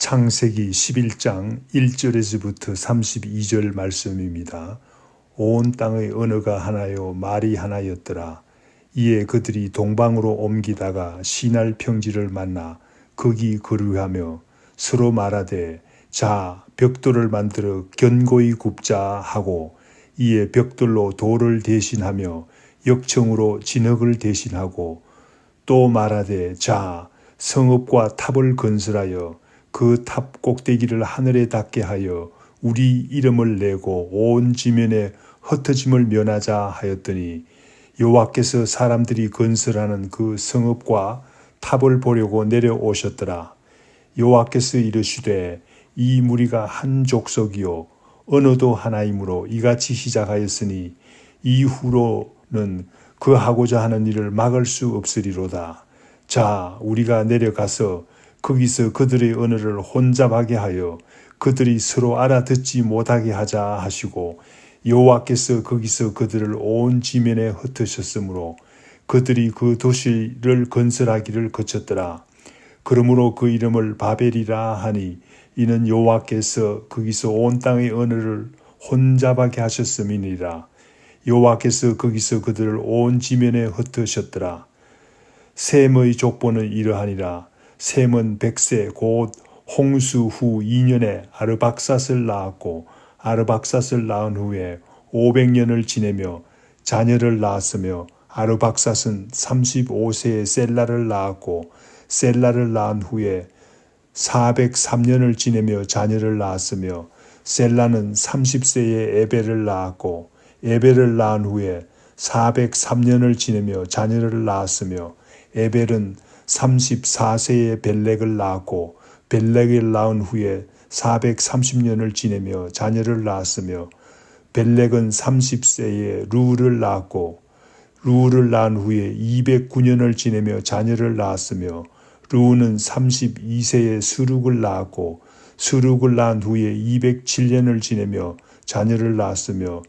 창세기 11장 1절에서부터 32절 말씀입니다. 온 땅의 언어가 하나요 말이 하나였더라. 이에 그들이 동방으로 옮기다가 시날 평지를 만나 거기 거류하며 서로 말하되 자 벽돌을 만들어 견고히 굽자 하고 이에 벽돌로 돌을 대신하며 역청으로 진흙을 대신하고 또 말하되 자 성읍과 탑을 건설하여 그 탑 꼭대기를 하늘에 닿게 하여 우리 이름을 내고 온 지면에 흩어짐을 면하자 하였더니 여호와께서 사람들이 건설하는 그 성읍과 탑을 보려고 내려오셨더라. 여호와께서 이르시되 이 무리가 한 족속이요 언어도 하나이므로 이같이 시작하였으니 이후로는 그 하고자 하는 일을 막을 수 없으리로다. 자 우리가 내려가서 거기서 그들의 언어를 혼잡하게 하여 그들이 서로 알아듣지 못하게 하자 하시고 여호와께서 거기서 그들을 온 지면에 흩으셨으므로 그들이 그 도시를 건설하기를 거쳤더라. 그러므로 그 이름을 바벨이라 하니 이는 여호와께서 거기서 온 땅의 언어를 혼잡하게 하셨음이니라. 여호와께서 거기서 그들을 온 지면에 흩으셨더라. 셈의 족보는 이러하니라. 셈은 100세 곧 홍수 후 2년에 아르박삿을 낳았고 아르박삿을 낳은 후에 500년을 지내며 자녀를 낳았으며 아르박삿은 35세에 셀라를 낳았고 셀라를 낳은 후에 403년을 지내며 자녀를 낳았으며 셀라는 30세에 에벨을 낳았고 에벨을 낳은 후에 403년을 지내며 자녀를 낳았으며 에벨은 34세에 벨렉을 낳았고 벨렉을 낳은 후에 430년을 지내며 자녀를 낳았으며 벨렉은 30세에 루를 낳았고 루를 낳은 후에 209년을 지내며 자녀를 낳았으며 루는 32세에 수룩을 낳았고 수룩을 낳은 후에 207년을 지내며 자녀를 낳았으며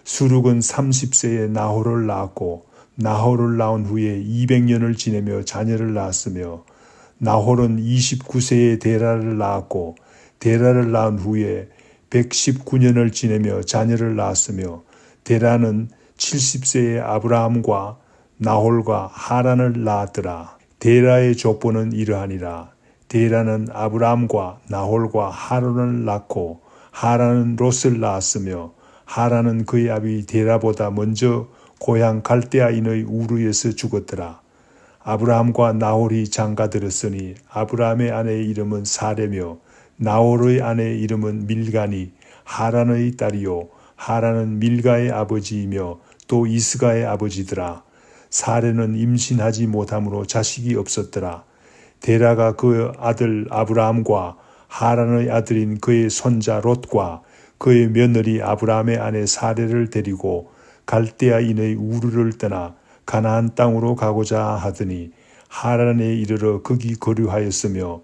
수룩은 30세에 나홀을 낳았고 나홀을 낳은 후에 200년을 지내며 자녀를 낳았으며 나홀은 29세에 데라를 낳았고 데라를 낳은 후에 119년을 지내며 자녀를 낳았으며 데라는 70세에 아브라함과 나홀과 하란을 낳았더라. 데라의 족보는 이러하니라. 데라는 아브라함과 나홀과 하란을 낳고 하란은 롯을 낳았으며 하란은 그의 아비 데라보다 먼저 고향 갈대아인의 우르에서 죽었더라. 아브라함과 나홀이 장가들었으니 아브라함의 아내의 이름은 사레며 나홀의 아내의 이름은 밀가니 하란의 딸이요 하란은 밀가의 아버지이며 또 이스가의 아버지더라. 사레는 임신하지 못함으로 자식이 없었더라. 데라가 그 아들 아브라함과 하란의 아들인 그의 손자 롯과 그의 며느리 아브라함의 아내 사레를 데리고 갈대아인의 우르를 떠나 가나안 땅으로 가고자 하더니 하란에 이르러 거기 거류하였으며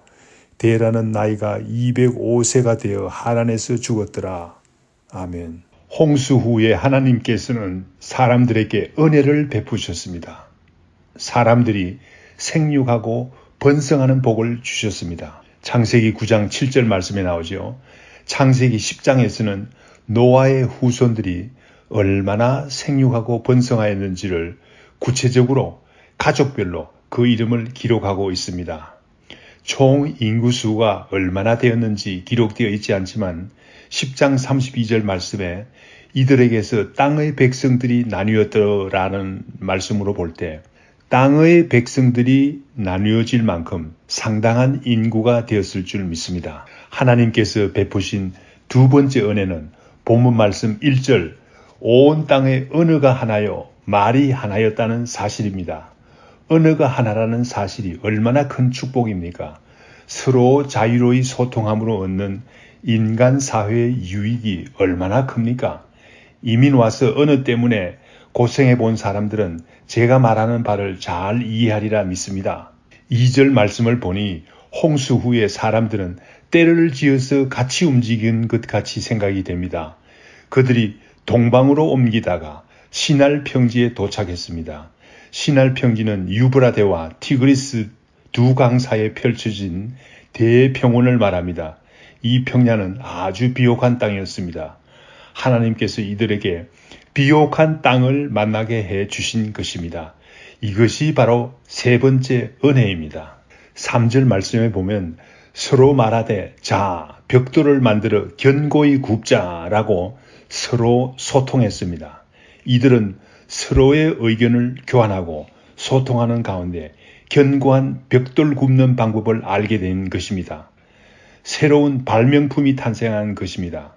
데라는 나이가 205세가 되어 하란에서 죽었더라. 아멘. 홍수 후에 하나님께서는 사람들에게 은혜를 베푸셨습니다. 사람들이 생육하고 번성하는 복을 주셨습니다. 창세기 9장 7절 말씀에 나오죠. 창세기 10장에서는 노아의 후손들이 얼마나 생육하고 번성하였는지를 구체적으로 가족별로 그 이름을 기록하고 있습니다. 총 인구수가 얼마나 되었는지 기록되어 있지 않지만 10장 32절 말씀에 이들에게서 땅의 백성들이 나뉘었더라는 말씀으로 볼 때 땅의 백성들이 나뉘어질 만큼 상당한 인구가 되었을 줄 믿습니다. 하나님께서 베푸신 두 번째 은혜는 본문 말씀 1절 온 땅의 언어가 하나요 말이 하나였다는 사실입니다. 언어가 하나라는 사실이 얼마나 큰 축복입니까? 서로 자유로이 소통함으로 얻는 인간 사회의 유익이 얼마나 큽니까? 이민 와서 언어 때문에 고생해 본 사람들은 제가 말하는 바를 잘 이해하리라 믿습니다. 2절 말씀을 보니 홍수 후에 사람들은 때를 지어서 같이 움직인 것 같이 생각이 됩니다. 그들이 동방으로 옮기다가 시날 평지에 도착했습니다. 시날 평지는 유브라데와 티그리스 두 강 사이에 펼쳐진 대평원을 말합니다. 이 평야는 아주 비옥한 땅이었습니다. 하나님께서 이들에게 비옥한 땅을 만나게 해 주신 것입니다. 이것이 바로 세 번째 은혜입니다. 3절 말씀에 보면 서로 말하되 자 벽돌을 만들어 견고히 굽자라고 서로 소통했습니다. 이들은 서로의 의견을 교환하고 소통하는 가운데 견고한 벽돌 굽는 방법을 알게 된 것입니다. 새로운 발명품이 탄생한 것입니다.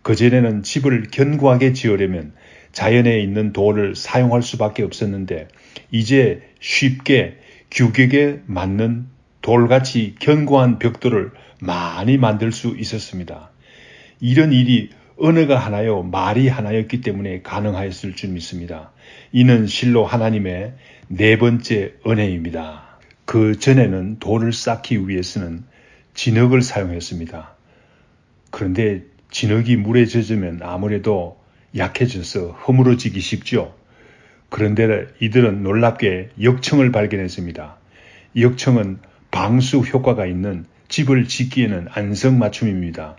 그전에는 집을 견고하게 지으려면 자연에 있는 돌을 사용할 수밖에 없었는데 이제 쉽게 규격에 맞는 돌같이 견고한 벽돌을 많이 만들 수 있었습니다. 이런 일이 언어가 하나요 말이 하나였기 때문에 가능하였을 줄 믿습니다. 이는 실로 하나님의 네 번째 은혜입니다. 그 전에는 돌을 쌓기 위해서는 진흙을 사용했습니다. 그런데 진흙이 물에 젖으면 아무래도 약해져서 허물어지기 쉽죠. 그런데 이들은 놀랍게 역청을 발견했습니다. 역청은 방수 효과가 있는 집을 짓기에는 안성맞춤입니다.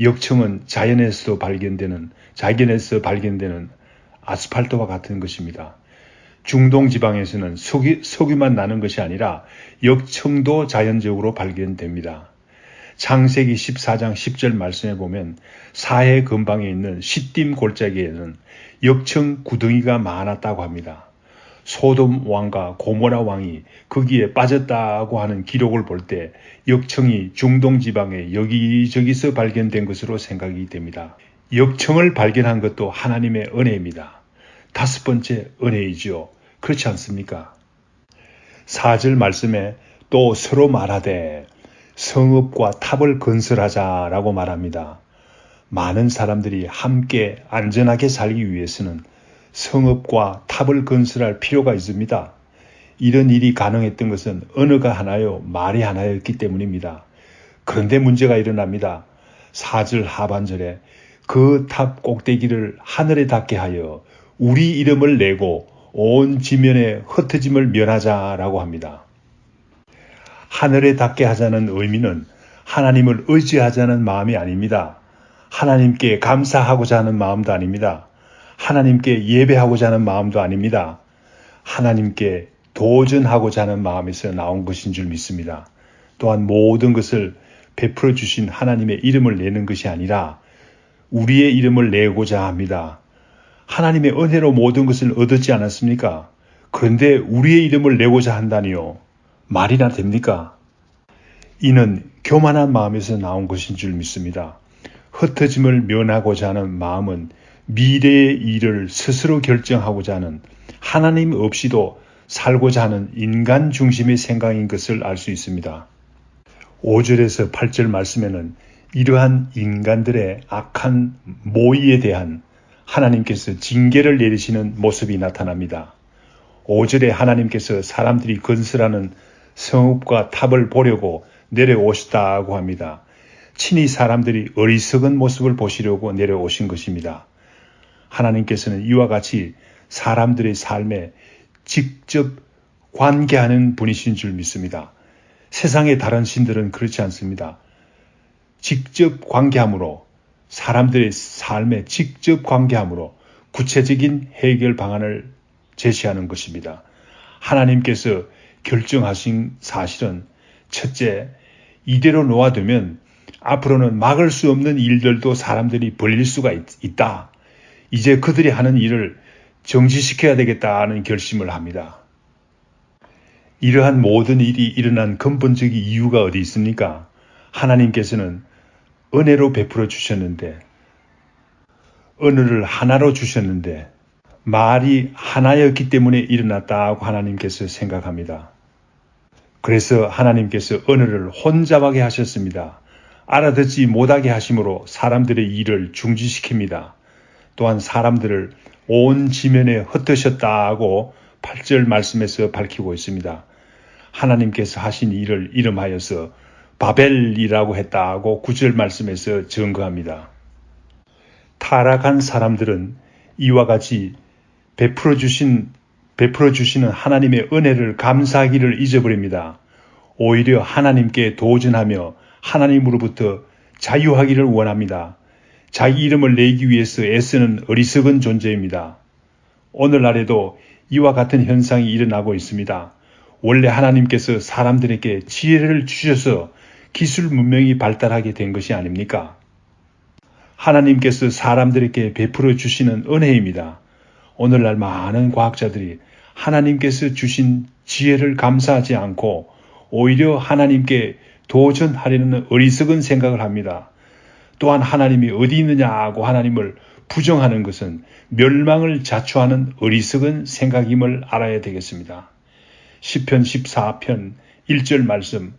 역청은 자연에서 발견되는 아스팔트와 같은 것입니다. 중동 지방에서는 석유만 나는 것이 아니라 역청도 자연적으로 발견됩니다. 창세기 14장 10절 말씀에 보면 사해 근방에 있는 시딤 골짜기에는 역청 구덩이가 많았다고 합니다. 소돔 왕과 고모라 왕이 거기에 빠졌다고 하는 기록을 볼 때 역청이 중동 지방에 여기저기서 발견된 것으로 생각이 됩니다. 역청을 발견한 것도 하나님의 은혜입니다. 다섯 번째 은혜이죠. 그렇지 않습니까? 4절 말씀에 또 서로 말하되 성읍과 탑을 건설하자라고 말합니다. 많은 사람들이 함께 안전하게 살기 위해서는 성읍과 탑을 건설할 필요가 있습니다. 이런 일이 가능했던 것은 언어가 하나요 말이 하나였기 때문입니다. 그런데 문제가 일어납니다. 4절 하반절에 그 탑 꼭대기를 하늘에 닿게 하여 우리 이름을 내고 온 지면에 흩어짐을 면하자라고 합니다. 하늘에 닿게 하자는 의미는 하나님을 의지하자는 마음이 아닙니다. 하나님께 감사하고자 하는 마음도 아닙니다. 하나님께 예배하고자 하는 마음도 아닙니다. 하나님께 도전하고자 하는 마음에서 나온 것인 줄 믿습니다. 또한 모든 것을 베풀어 주신 하나님의 이름을 내는 것이 아니라 우리의 이름을 내고자 합니다. 하나님의 은혜로 모든 것을 얻었지 않았습니까? 그런데 우리의 이름을 내고자 한다니요. 말이나 됩니까? 이는 교만한 마음에서 나온 것인 줄 믿습니다. 흩어짐을 면하고자 하는 마음은 미래의 일을 스스로 결정하고자 하는 하나님 없이도 살고자 하는 인간 중심의 생각인 것을 알 수 있습니다. 5절에서 8절 말씀에는 이러한 인간들의 악한 모의에 대한 하나님께서 징계를 내리시는 모습이 나타납니다. 5절에 하나님께서 사람들이 건설하는 성읍과 탑을 보려고 내려오셨다고 합니다. 친히 사람들이 어리석은 모습을 보시려고 내려오신 것입니다. 하나님께서는 이와 같이 사람들의 삶에 직접 관계하는 분이신 줄 믿습니다. 세상의 다른 신들은 그렇지 않습니다. 직접 관계함으로 사람들의 삶에 직접 관계함으로 구체적인 해결 방안을 제시하는 것입니다. 하나님께서 결정하신 사실은 첫째, 이대로 놓아두면 앞으로는 막을 수 없는 일들도 사람들이 벌일 수가 있다. 이제 그들이 하는 일을 정지시켜야 되겠다는 결심을 합니다. 이러한 모든 일이 일어난 근본적인 이유가 어디 있습니까? 하나님께서는 은혜로 베풀어 주셨는데, 언어를 하나로 주셨는데, 말이 하나였기 때문에 일어났다고 하나님께서 생각합니다. 그래서 하나님께서 언어를 혼잡하게 하셨습니다. 알아듣지 못하게 하심으로 사람들의 일을 중지시킵니다. 또한 사람들을 온 지면에 흩으셨다고 8절 말씀에서 밝히고 있습니다. 하나님께서 하신 일을 이름하여서 바벨이라고 했다고 9절 말씀에서 증거합니다. 타락한 사람들은 이와 같이 베풀어 주시는 하나님의 은혜를 감사하기를 잊어버립니다. 오히려 하나님께 도전하며 하나님으로부터 자유하기를 원합니다. 자기 이름을 내기 위해서 애쓰는 어리석은 존재입니다. 오늘날에도 이와 같은 현상이 일어나고 있습니다. 원래 하나님께서 사람들에게 지혜를 주셔서 기술 문명이 발달하게 된 것이 아닙니까? 하나님께서 사람들에게 베풀어 주시는 은혜입니다. 오늘날 많은 과학자들이 하나님께서 주신 지혜를 감사하지 않고 오히려 하나님께 도전하려는 어리석은 생각을 합니다. 또한 하나님이 어디 있느냐고 하나님을 부정하는 것은 멸망을 자초하는 어리석은 생각임을 알아야 되겠습니다. 시편 14편 1절 말씀,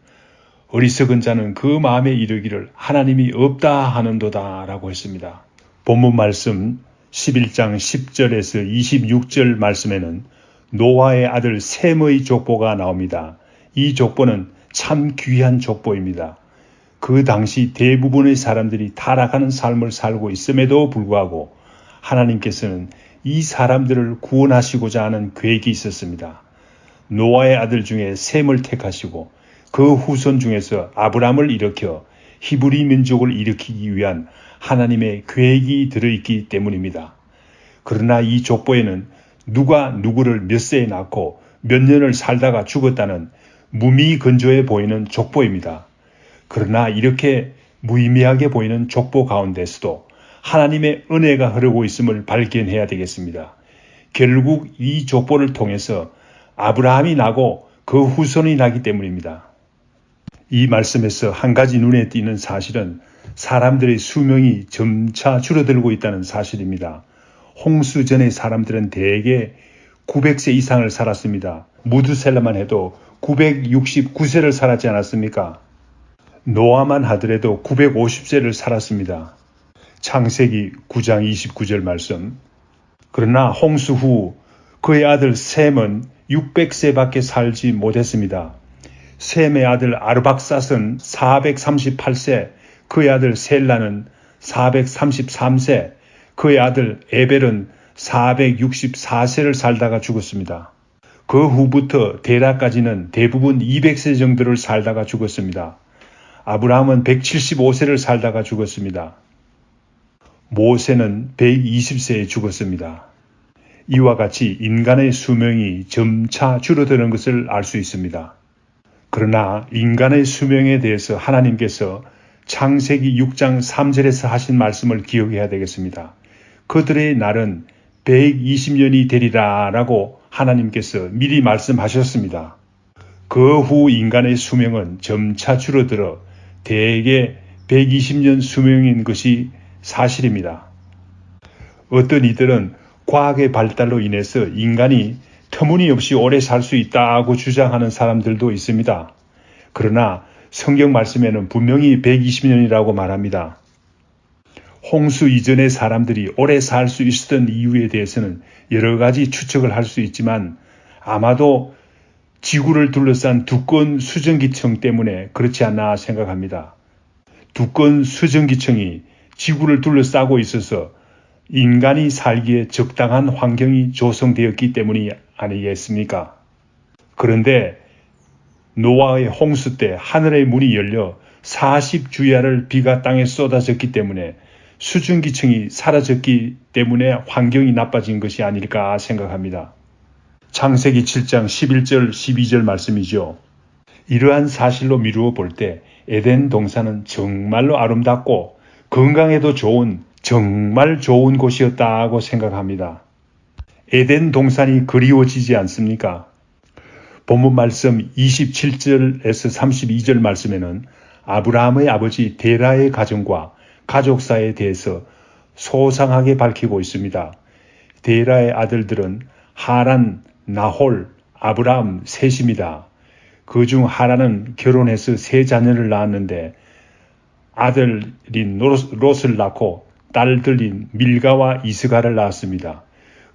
어리석은 자는 그 마음에 이르기를 하나님이 없다 하는도다 라고 했습니다. 본문 말씀 11장 10절에서 26절 말씀에는 노아의 아들 셈의 족보가 나옵니다. 이 족보는 참 귀한 족보입니다. 그 당시 대부분의 사람들이 타락하는 삶을 살고 있음에도 불구하고 하나님께서는 이 사람들을 구원하시고자 하는 계획이 있었습니다. 노아의 아들 중에 셈을 택하시고 그 후손 중에서 아브람을 일으켜 히브리 민족을 일으키기 위한 하나님의 계획이 들어있기 때문입니다. 그러나 이 족보에는 누가 누구를 몇 세에 낳고 몇 년을 살다가 죽었다는 무미건조해 보이는 족보입니다. 그러나 이렇게 무의미하게 보이는 족보 가운데서도 하나님의 은혜가 흐르고 있음을 발견해야 되겠습니다. 결국 이 족보를 통해서 아브라함이 나고 그 후손이 나기 때문입니다. 이 말씀에서 한 가지 눈에 띄는 사실은 사람들의 수명이 점차 줄어들고 있다는 사실입니다. 홍수 전의 사람들은 대개 900세 이상을 살았습니다. 무드셀라만 해도 969세를 살았지 않았습니까? 노아만 하더라도 950세를 살았습니다. 창세기 9장 29절 말씀. 그러나 홍수 후 그의 아들 셈은 600세밖에 살지 못했습니다. 셈의 아들 아르박삿은 438세, 그의 아들 셀라는 433세, 그의 아들 에벨은 464세를 살다가 죽었습니다. 그 후부터 데라까지는 대부분 200세 정도를 살다가 죽었습니다. 아브라함은 175세를 살다가 죽었습니다. 모세는 120세에 죽었습니다. 이와 같이 인간의 수명이 점차 줄어드는 것을 알 수 있습니다. 그러나 인간의 수명에 대해서 하나님께서 창세기 6장 3절에서 하신 말씀을 기억해야 되겠습니다. 그들의 날은 120년이 되리라 라고 하나님께서 미리 말씀하셨습니다. 그 후 인간의 수명은 점차 줄어들어 대개 120년 수명인 것이 사실입니다. 어떤 이들은 과학의 발달로 인해서 인간이 터무니없이 오래 살 수 있다고 주장하는 사람들도 있습니다. 그러나 성경 말씀에는 분명히 120년이라고 말합니다. 홍수 이전의 사람들이 오래 살 수 있었던 이유에 대해서는 여러 가지 추측을 할 수 있지만 아마도 지구를 둘러싼 두꺼운 수증기층 때문에 그렇지 않나 생각합니다. 두꺼운 수증기층이 지구를 둘러싸고 있어서 인간이 살기에 적당한 환경이 조성되었기 때문이 아니겠습니까? 그런데 노아의 홍수 때 하늘의 문이 열려 40주야를 비가 땅에 쏟아졌기 때문에 수증기층이 사라졌기 때문에 환경이 나빠진 것이 아닐까 생각합니다. 창세기 7장 11절 12절 말씀이죠. 이러한 사실로 미루어 볼 때 에덴 동산은 정말로 아름답고 건강에도 좋은 정말 좋은 곳이었다고 생각합니다. 에덴 동산이 그리워지지 않습니까? 본문 말씀 27절에서 32절 말씀에는 아브라함의 아버지 데라의 가정과 가족사에 대해서 소상하게 밝히고 있습니다. 데라의 아들들은 하란, 나홀, 아브라함 셋입니다. 그중 하란은 결혼해서 세 자녀를 낳았는데 아들인 롯을 낳고 딸들인 밀가와 이스가를 낳았습니다.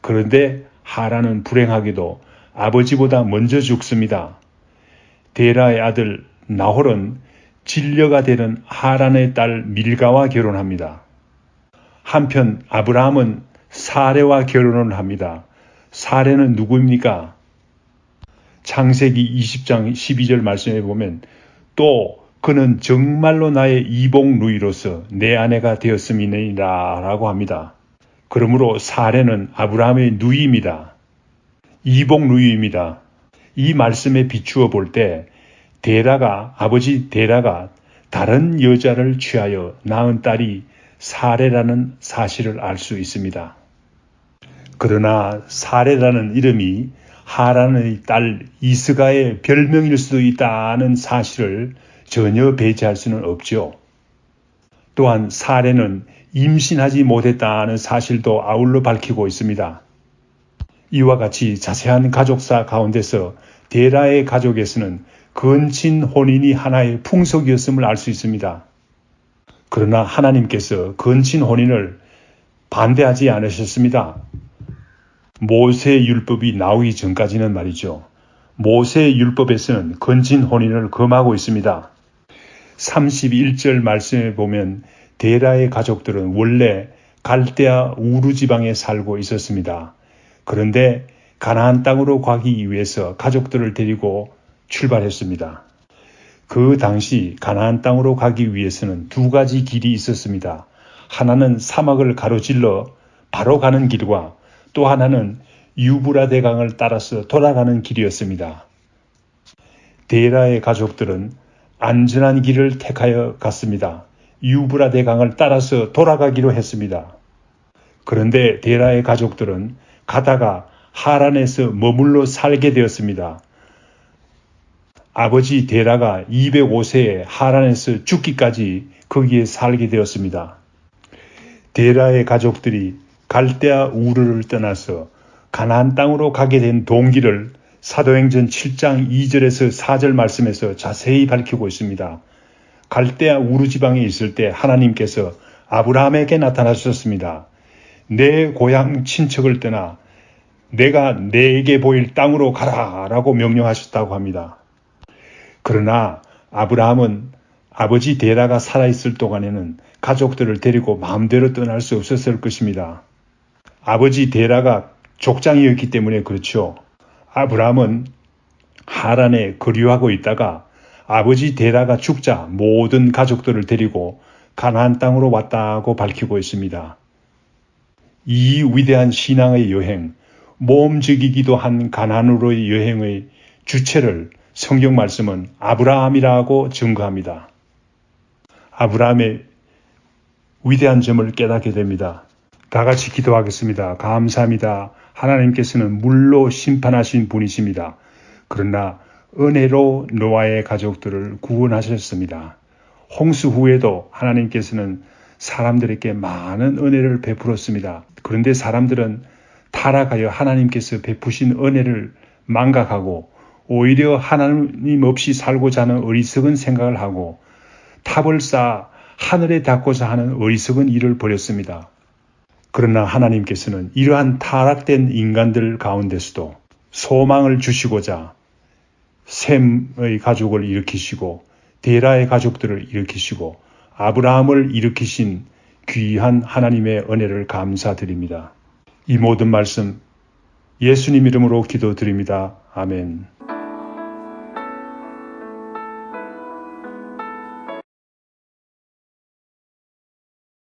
그런데 하란은 불행하게도 아버지보다 먼저 죽습니다. 데라의 아들 나홀은 진려가 되는 하란의 딸 밀가와 결혼합니다. 한편 아브라함은 사레와 결혼을 합니다. 사레는 누구입니까? 창세기 20장 12절 말씀에 보면 또 그는 정말로 나의 이복 누이로서 내 아내가 되었음이니라 라고 합니다. 그러므로 사레는 아브라함의 누이입니다. 이복 누이입니다. 이 말씀에 비추어 볼 때 아버지 데라가 다른 여자를 취하여 낳은 딸이 사레라는 사실을 알 수 있습니다. 그러나 사레라는 이름이 하란의 딸 이스가의 별명일 수도 있다는 사실을 전혀 배제할 수는 없죠. 또한 사레는 임신하지 못했다는 사실도 아울러 밝히고 있습니다. 이와 같이 자세한 가족사 가운데서 데라의 가족에서는 건친 혼인이 하나의 풍속이었음을 알 수 있습니다. 그러나 하나님께서 건친 혼인을 반대하지 않으셨습니다. 모세 율법이 나오기 전까지는 말이죠. 모세 율법에서는 건친 혼인을 금하고 있습니다. 31절 말씀에 보면 데라의 가족들은 원래 갈대아 우르 지방에 살고 있었습니다. 그런데 가나안 땅으로 가기 위해서 가족들을 데리고 출발했습니다. 그 당시 가나안 땅으로 가기 위해서는 두 가지 길이 있었습니다. 하나는 사막을 가로질러 바로 가는 길과 또 하나는 유브라데 강을 따라서 돌아가는 길이었습니다. 데라의 가족들은 안전한 길을 택하여 갔습니다. 유브라데 강을 따라서 돌아가기로 했습니다. 그런데 데라의 가족들은 가다가 하란에서 머물러 살게 되었습니다. 아버지 데라가 205세에 하란에서 죽기까지 거기에 살게 되었습니다. 데라의 가족들이 갈대아 우르를 떠나서 가나안 땅으로 가게 된 동기를 사도행전 7장 2절에서 4절 말씀에서 자세히 밝히고 있습니다. 갈대아 우르 지방에 있을 때 하나님께서 아브라함에게 나타나셨습니다. 내 고향 친척을 떠나 내가 내게 보일 땅으로 가라 라고 명령하셨다고 합니다. 그러나 아브라함은 아버지 데라가 살아있을 동안에는 가족들을 데리고 마음대로 떠날 수 없었을 것입니다. 아버지 데라가 족장이었기 때문에 그렇죠. 아브라함은 하란에 거류하고 있다가 아버지 데라가 죽자 모든 가족들을 데리고 가나안 땅으로 왔다고 밝히고 있습니다. 이 위대한 신앙의 여행, 모험적이기도 한 가나안으로의 여행의 주체를 성경 말씀은 아브라함이라고 증거합니다. 아브라함의 위대한 점을 깨닫게 됩니다. 다 같이 기도하겠습니다. 감사합니다. 하나님께서는 물로 심판하신 분이십니다. 그러나 은혜로 노아의 가족들을 구원하셨습니다. 홍수 후에도 하나님께서는 사람들에게 많은 은혜를 베풀었습니다. 그런데 사람들은 타락하여 하나님께서 베푸신 은혜를 망각하고 오히려 하나님 없이 살고자 하는 어리석은 생각을 하고 탑을 쌓아 하늘에 닿고자 하는 어리석은 일을 벌였습니다. 그러나 하나님께서는 이러한 타락된 인간들 가운데서도 소망을 주시고자 셈의 가족을 일으키시고 데라의 가족들을 일으키시고 아브라함을 일으키신 귀한 하나님의 은혜를 감사드립니다. 이 모든 말씀 예수님 이름으로 기도드립니다. 아멘.